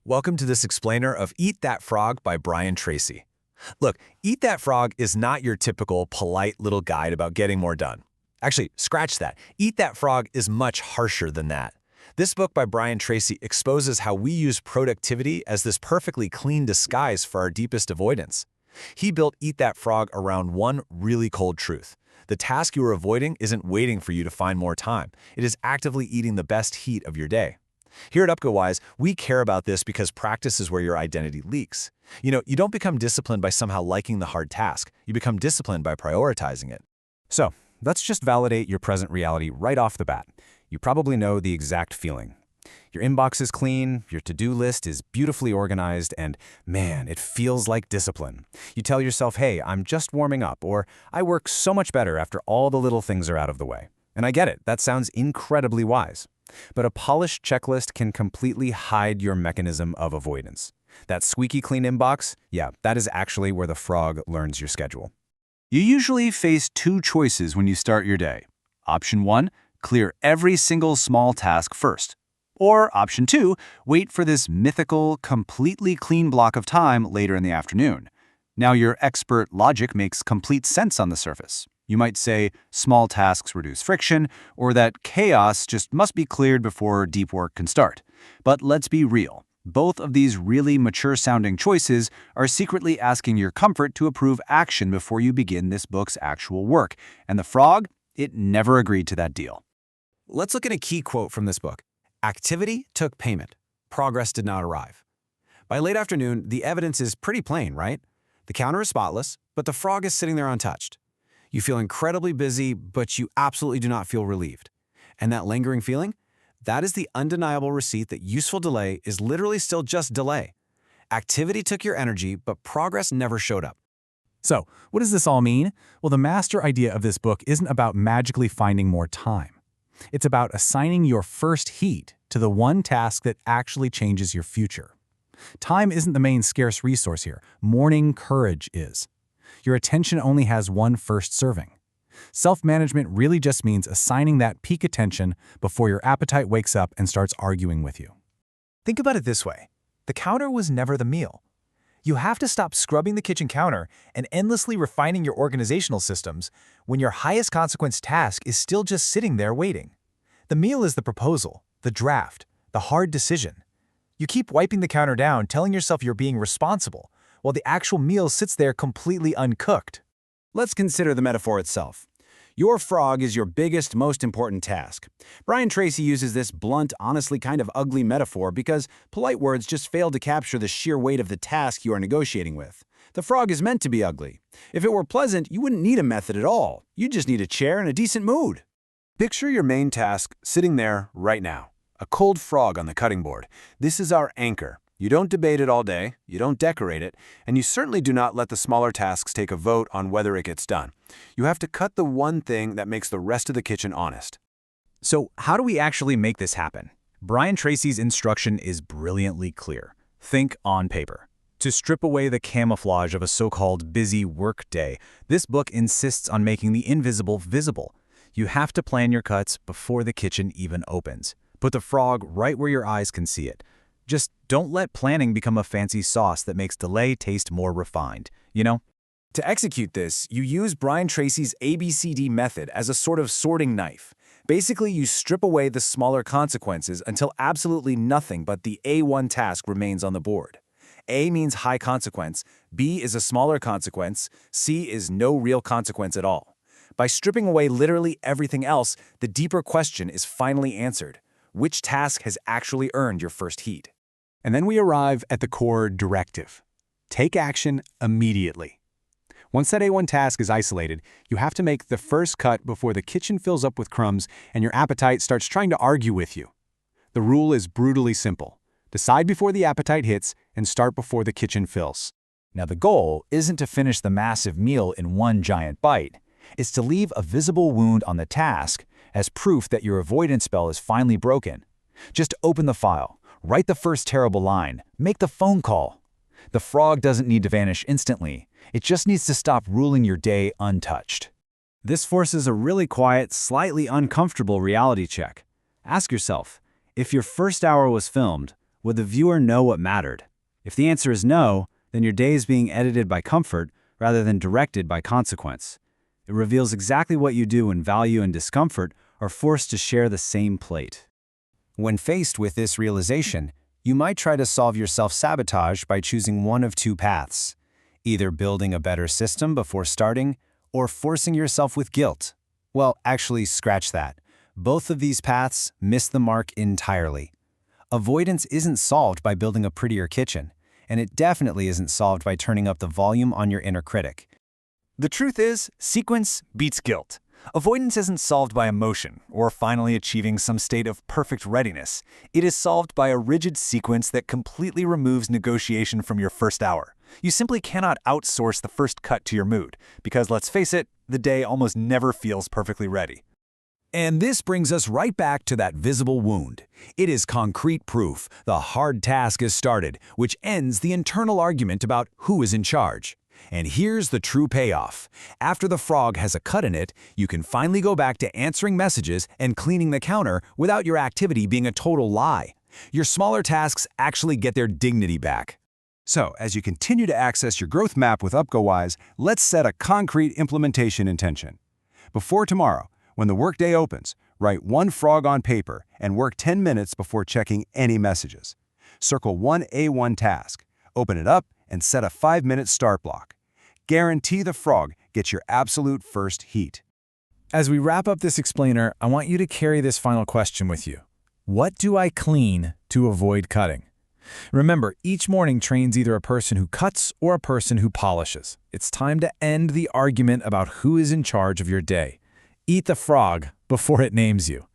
Welcome to this explainer of Eat That Frog by Brian Tracy. Look, Eat That Frog is not your typical polite little guide about getting more done. Actually, scratch that. Eat That Frog is much harsher than that. This book by Brian Tracy exposes how we use productivity as this perfectly clean disguise for our deepest avoidance. He built Eat That Frog around one really cold truth. The task you are avoiding isn't waiting for you to find more time. It is actively eating the best heat of your day. Here at UpGoWise, we care about this because practice is where your identity leaks. You don't become disciplined by somehow liking the hard task. You become disciplined by prioritizing it. So, let's just validate your present reality right off the bat. You probably know the exact feeling. Your inbox is clean, your to-do list is beautifully organized, and man, it feels like discipline. You tell yourself, hey, I'm just warming up, or I work so much better after all the little things are out of the way. And I get it, that sounds incredibly wise. But a polished checklist can completely hide your mechanism of avoidance. That squeaky clean inbox, yeah, that is actually where the frog learns your schedule. You usually face two choices when you start your day. Option 1, clear every single small task first. Or option 2, wait for this mythical, completely clean block of time later in the afternoon. Now your expert logic makes complete sense on the surface. You might say small tasks reduce friction, or that chaos just must be cleared before deep work can start. But let's be real. Both of these really mature-sounding choices are secretly asking your comfort to approve action before you begin this book's actual work. And the frog, it never agreed to that deal. Let's look at a key quote from this book. Activity took payment. Progress did not arrive. By late afternoon, the evidence is pretty plain, right? The counter is spotless, but the frog is sitting there untouched. You feel incredibly busy, but you absolutely do not feel relieved. And that lingering feeling? That is the undeniable receipt that useful delay is literally still just delay. Activity took your energy, but progress never showed up. So, what does this all mean? Well, the master idea of this book isn't about magically finding more time. It's about assigning your first heat to the one task that actually changes your future. Time isn't the main scarce resource here. Morning courage is. Your attention only has one first serving. Self-management really just means assigning that peak attention before your appetite wakes up and starts arguing with you. Think about it this way. The counter was never the meal. You have to stop scrubbing the kitchen counter and endlessly refining your organizational systems when your highest consequence task is still just sitting there waiting. The meal is the proposal, the draft, the hard decision. You keep wiping the counter down, telling yourself you're being responsible, while the actual meal sits there completely uncooked. Let's consider the metaphor itself. Your frog is your biggest, most important task. Brian Tracy uses this blunt, honestly kind of ugly metaphor because polite words just fail to capture the sheer weight of the task you are negotiating with. The frog is meant to be ugly. If it were pleasant, you wouldn't need a method at all. You just need a chair and a decent mood. Picture your main task sitting there right now. A cold frog on the cutting board. This is our anchor. You don't debate it all day, you don't decorate it, and you certainly do not let the smaller tasks take a vote on whether it gets done. You have to cut the one thing that makes the rest of the kitchen honest. So how do we actually make this happen? Brian Tracy's instruction is brilliantly clear. Think on paper. To strip away the camouflage of a so-called busy work day, this book insists on making the invisible visible. You have to plan your cuts before the kitchen even opens. Put the frog right where your eyes can see it. Just don't let planning become a fancy sauce that makes delay taste more refined, To execute this, you use Brian Tracy's ABCD method as a sort of sorting knife. Basically, you strip away the smaller consequences until absolutely nothing but the A1 task remains on the board. A means high consequence, B is a smaller consequence, C is no real consequence at all. By stripping away literally everything else, the deeper question is finally answered. Which task has actually earned your first heat? And then we arrive at the core directive. Take action immediately. Once that A1 task is isolated, you have to make the first cut before the kitchen fills up with crumbs and your appetite starts trying to argue with you. The rule is brutally simple. Decide before the appetite hits and start before the kitchen fills. Now the goal isn't to finish the massive meal in one giant bite. It's to leave a visible wound on the task as proof that your avoidance spell is finally broken. Just open the file, write the first terrible line, make the phone call. The frog doesn't need to vanish instantly. It just needs to stop ruling your day untouched. This forces a really quiet, slightly uncomfortable reality check. Ask yourself, if your first hour was filmed, Would the viewer know what mattered? If the answer is no, then your day is being edited by comfort rather than directed by consequence. It reveals exactly what you do when value and discomfort are forced to share the same plate. When faced with this realization, you might try to solve your self-sabotage by choosing one of two paths, either building a better system before starting or forcing yourself with guilt. Well, actually, scratch that. Both of these paths miss the mark entirely. Avoidance isn't solved by building a prettier kitchen, and it definitely isn't solved by turning up the volume on your inner critic. The truth is, sequence beats guilt. Avoidance isn't solved by emotion or finally achieving some state of perfect readiness. It is solved by a rigid sequence that completely removes negotiation from your first hour. You simply cannot outsource the first cut to your mood, because let's face it, the day almost never feels perfectly ready. And this brings us right back to that visible wound. It is concrete proof the hard task is started, which ends the internal argument about who is in charge. And here's the true payoff. After the frog has a cut in it, you can finally go back to answering messages and cleaning the counter without your activity being a total lie. Your smaller tasks actually get their dignity back. So, as you continue to access your growth map with UpGoWise, let's set a concrete implementation intention. Before tomorrow, when the workday opens, write one frog on paper and work 10 minutes before checking any messages. Circle one A1 task, open it up, and set a 5-minute start block. Guarantee the frog gets your absolute first heat. As we wrap up this explainer, I want you to carry this final question with you. What do I clean to avoid cutting? Remember, each morning trains either a person who cuts or a person who polishes. It's time to end the argument about who is in charge of your day. Eat the frog before it names you.